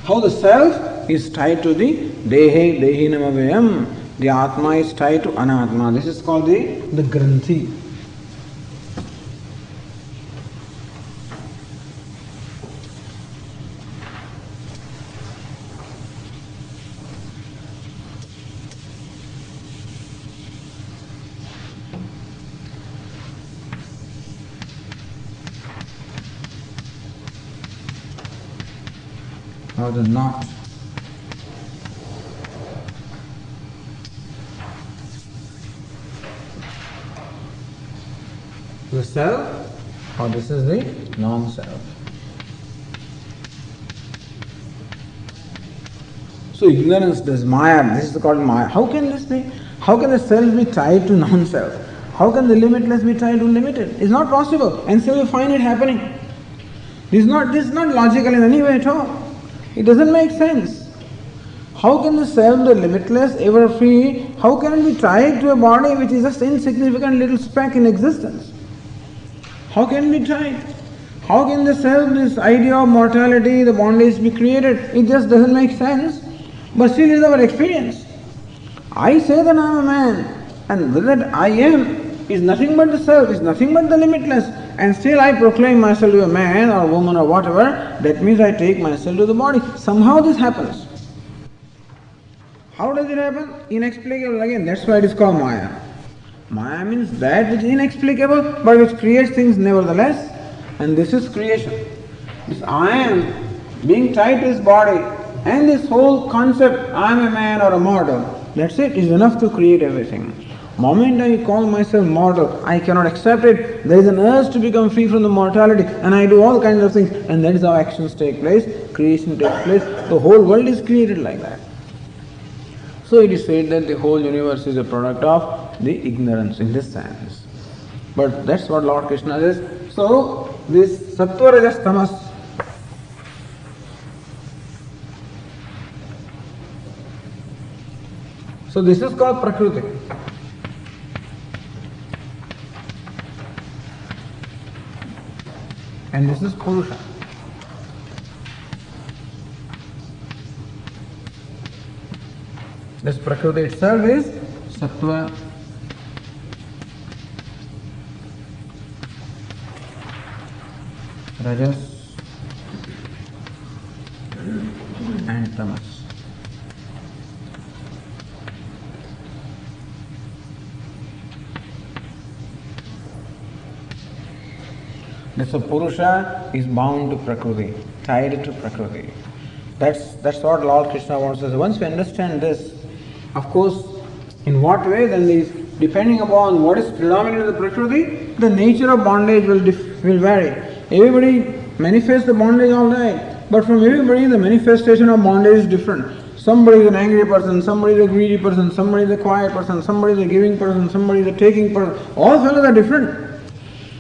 How the self is tied to the Dehe Dehinam Avyam. The Atma is tied to Anatma. This is called the Granthi. Or the knot. The self, or this is the non-self. So ignorance, this Maya, this is called Maya. How can this be? How can the self be tied to non-self? How can the limitless be tied to limited? It's not possible. And so you find it happening. This is not logical in any way at all. It doesn't make sense. How can the self, the limitless, ever free, how can it be tied to a body which is just insignificant little speck in existence? How can it be tied? How can the self, this idea of mortality, the bondage be created? It just doesn't make sense. But still it is our experience. I say that I am a man, and that I am is nothing but the self, is nothing but the limitless, and still I proclaim myself to be a man or woman or whatever. That means I take myself to the body. Somehow this happens. How does it happen? Inexplicable again. That's why it is called Maya. Maya means that which is inexplicable but which creates things nevertheless, and this is creation. This I am being tied to his body, and this whole concept, I am a man or a mortal, that's it, is enough to create everything. Moment I call myself mortal, I cannot accept it. There is an urge to become free from the mortality, and I do all kinds of things, and that is how actions take place, creation takes place. The whole world is created like that. So it is said that the whole universe is a product of the ignorance in this sense. But that's what Lord Krishna says. So this sattva, rajas, tamas, so this is called prakriti. And this is Purusha. This Prakriti itself is Sattva, Rajas and Tamas. So Purusha is bound to Prakriti, tied to Prakriti. That's what Lord Krishna wants us to say. Once we understand this, of course, in what way then is depending upon what is predominant in the Prakriti, the nature of bondage will vary. Everybody manifests the bondage all day, but from everybody the manifestation of bondage is different. Somebody is an angry person, somebody is a greedy person, somebody is a quiet person, somebody is a giving person, somebody is a taking person. All fellows are different.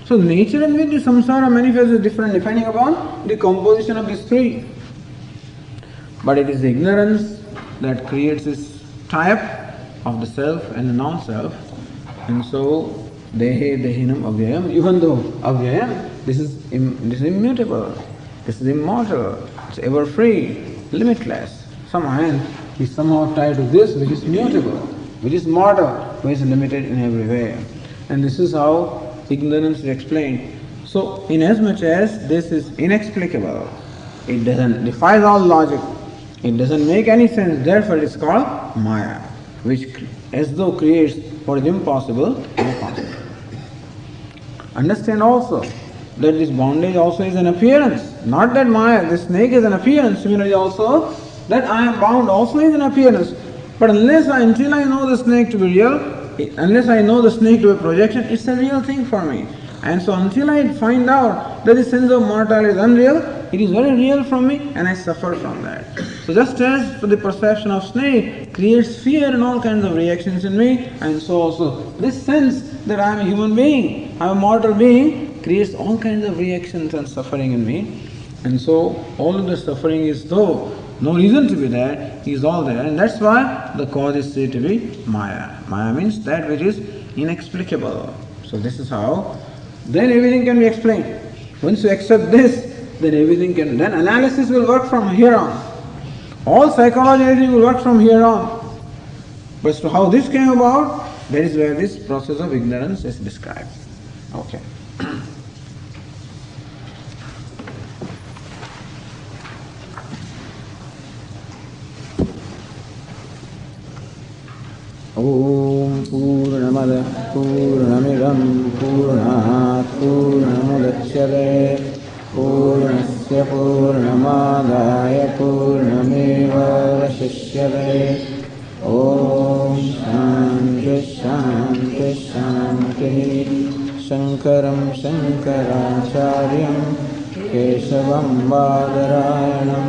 So the nature in which the samsara manifests is different depending upon the composition of these three. But it is ignorance that creates this tie-up, of the self and the non-self. And so, dehe dehinam avyayam, even though avyayam, this is immutable, this is immortal, it's ever free, limitless. Some hand is somehow tied to this which is mutable, which is mortal, which is limited in every way. And this is how ignorance is explained. So, inasmuch as this is inexplicable, it defies all logic, it doesn't make any sense, therefore it is called Maya, which as though creates what is impossible, impossible. Understand also that this bondage also is an appearance. Not that Maya, this snake is an appearance, similarly also that I am bound also is an appearance. But until I know the snake to be real, unless I know the snake to be a projection, it's a real thing for me. And so until I find out that the sense of mortality is unreal, it is very real from me and I suffer from that. So just as the perception of snake creates fear and all kinds of reactions in me, and so also this sense that I am a human being, I am a mortal being, creates all kinds of reactions and suffering in me. And so all of the suffering is though no reason to be there, is all there. And that's why the cause is said to be Maya. Maya means that which is inexplicable. So this is how, then everything can be explained. Once you accept this, then everything can, then analysis will work from here on. All psychology, everything will work from here on. But as to how this came about, that is where this process of ignorance is described. Okay. Om Purnamada Purnamidam Purnat Purnamudachyate Purnasya Purnamadaya Purnameva Vashishyate. Om Shanti Shanti Shanti. Shankaram Shankaracharyam Keshavam Badarayanam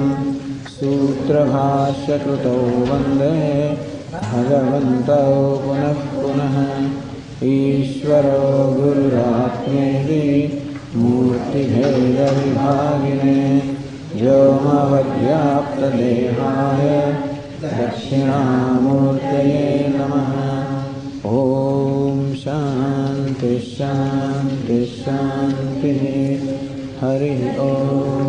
Sutrabhashya Krutau Vande Bhagavantau Punah Punah. Ishvaro Gururatmedi Murti Bheda Vibhagine Vyomavadyapta Dehaya Dakshinamurtaye Namaha. Om Shanti Shanti Shanti. Hari Om.